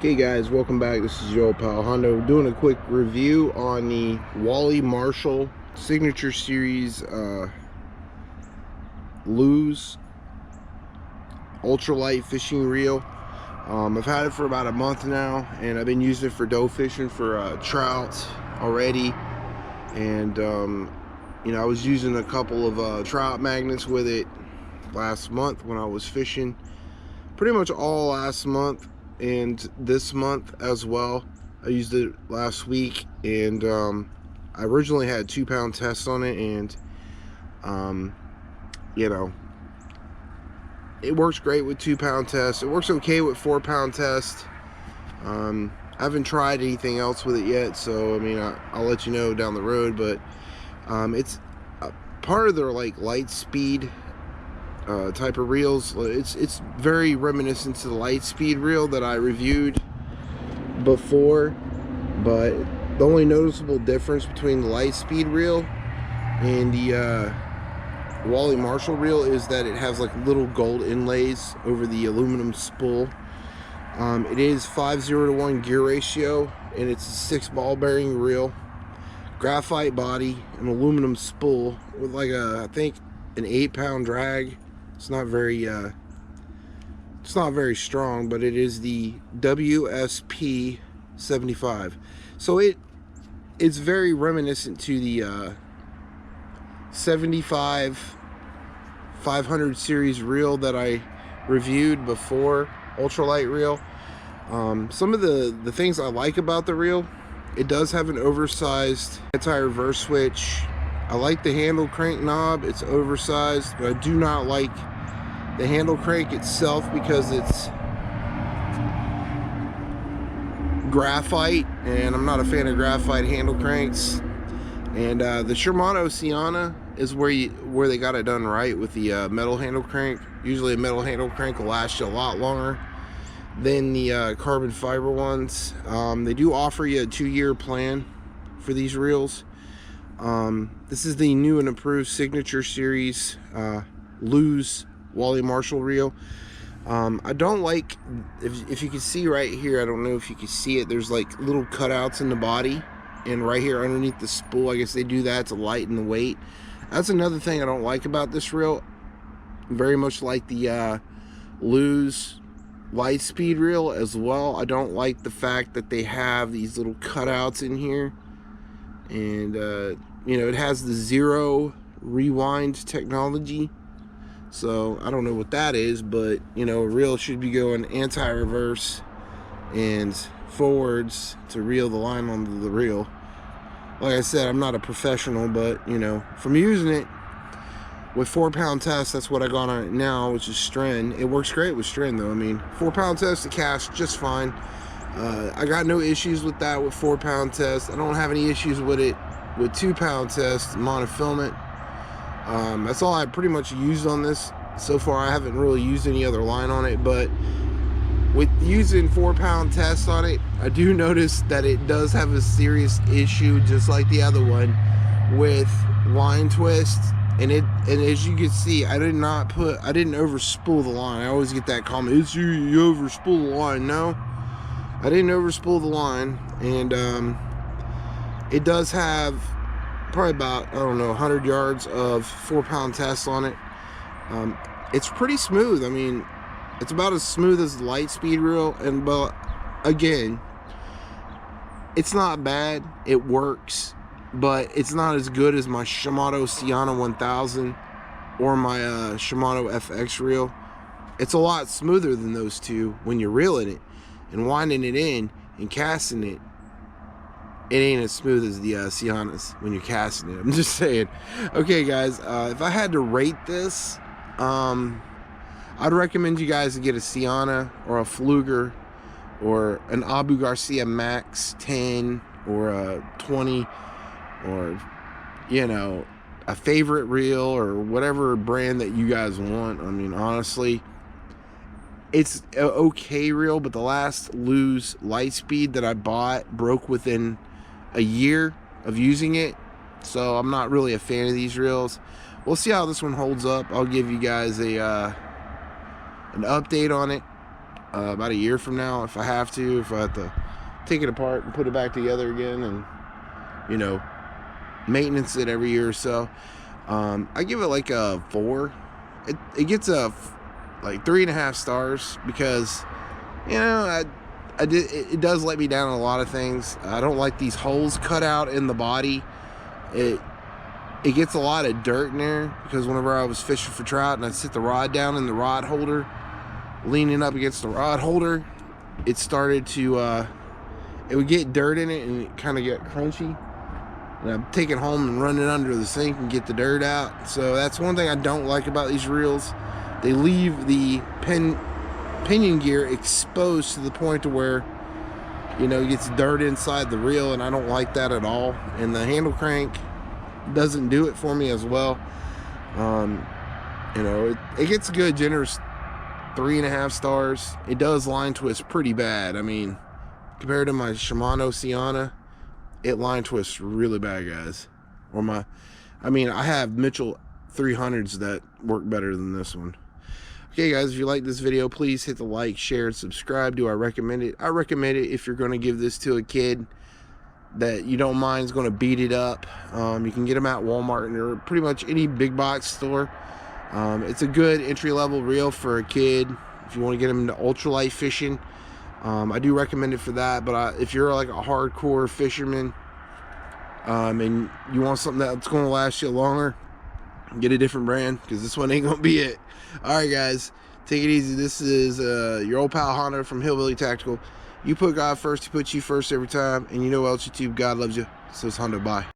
Hey guys, welcome back. This is your old pal Hondo doing a quick review on the Wally Marshall Signature Series loose ultralight fishing reel. I've had it for about a month now, and I've been using it for doe fishing for trout already. And you know, I was using a couple of trout magnets with it last month when I was fishing, pretty much all last month and this month as well. I used it last week, and I originally had 2-pound test on it, and you know, it works great with 2-pound test. It works okay with 4-pound test. I haven't tried anything else with it yet, so I mean, I'll let you know down the road. But it's part of their like light speed type of reels. It's very reminiscent to the light speed reel that I reviewed before, but the only noticeable difference between the light speed reel and the Wally Marshall reel is that it has like little gold inlays over the aluminum spool. It is 5:0 to 1 gear ratio, and it's a 6-ball bearing reel, graphite body, an aluminum spool with like I think an 8-pound drag. It's not very strong, but it is the WSP 75. So it's very reminiscent to the 75 500 series reel that I reviewed before, ultralight reel. Some of the things I like about the reel: it does have an oversized anti-reverse switch. I like the handle crank knob. It's oversized, but I do not like the handle crank itself because it's graphite, and I'm not a fan of graphite handle cranks. And the Shimano Sienna is where they got it done right with the metal handle crank. Usually a metal handle crank will last you a lot longer than the carbon fiber ones. They do offer you a 2-year plan for these reels. This is the new and improved Signature Series loose Wally Marshall reel. I don't like, if you can see right here, I don't know if you can see it, there's like little cutouts in the body, and right here underneath the spool, I guess they do that to lighten the weight. That's another thing I don't like about this reel. Very much like the loose light speed reel as well. I don't like the fact that they have these little cutouts in here. And you know, it has the 0 rewind technology, so I don't know what that is, but you know, a reel should be going anti-reverse and forwards to reel the line onto the reel. Like I said, I'm not a professional, but you know, from using it with 4-pound test, that's what I got on it now, which is Stren. It works great with Stren though. I mean, 4-pound test to cast just fine. I got no issues with that with 4-pound test. I don't have any issues with it with 2-pound test monofilament. That's all I pretty much used on this so far. I haven't really used any other line on it, but with using 4-pound test on it, I do notice that it does have a serious issue, just like the other one, with line twist. And as you can see, I didn't overspool the line. I always get that comment, it's you overspool the line. No, I didn't overspool the line, and it does have probably about, I don't know, 100 yards of 4-pound test on it. It's pretty smooth. I mean, it's about as smooth as the light speed reel, but again, it's not bad. It works, but it's not as good as my Shimano Sienna 1000 or my Shimano FX reel. It's a lot smoother than those two when you're reeling it and winding it in and casting it. It ain't as smooth as the Siennas when you're casting it. I'm just saying. Okay, guys, if I had to rate this, I'd recommend you guys to get a Sienna or a Fluger or an Abu-Garcia Max 10 or a 20, or you know, a favorite reel or whatever brand that you guys want. I mean, honestly, it's an okay reel, but the last loose light speed that I bought broke within a year of using it, so I'm not really a fan of these reels. We'll see how this one holds up. I'll give you guys an update on it about a year from now if I have to take it apart and put it back together again, and you know, maintenance it every year or so. I give it like a 4. It gets a like 3.5 stars because, you know, it does let me down on a lot of things. I don't like these holes cut out in the body. It gets a lot of dirt in there because whenever I was fishing for trout and I sit the rod down in the rod holder, leaning up against the rod holder, it started to it would get dirt in it and it kind of get crunchy. And I'm taking home and running under the sink and get the dirt out. So that's one thing I don't like about these reels. They leave the pinion gear exposed to the point to where, you know, it gets dirt inside the reel, and I don't like that at all. And the handle crank doesn't do it for me as well. You know, it gets a good generous 3.5 stars. It does line twist pretty bad. I mean, compared to my Shimano Sienna, it line twists really bad, guys. Or I have Mitchell 300s that work better than this one. Okay, guys, if you like this video, please hit the like, share, and subscribe. Do I recommend it? I recommend it if you're going to give this to a kid that you don't mind is going to beat it up. You can get them at Walmart or pretty much any big box store. It's a good entry-level reel for a kid if you want to get them into ultralight fishing. I do recommend it for that, but if you're like a hardcore fisherman and you want something that's going to last you longer, get a different brand, because this one ain't going to be it. Alright, guys, take it easy. This is your old pal Hondo from Hillbilly Tactical. You put God first, he puts you first every time, and you know what else, YouTube, God loves you. So it's Hondo. Bye.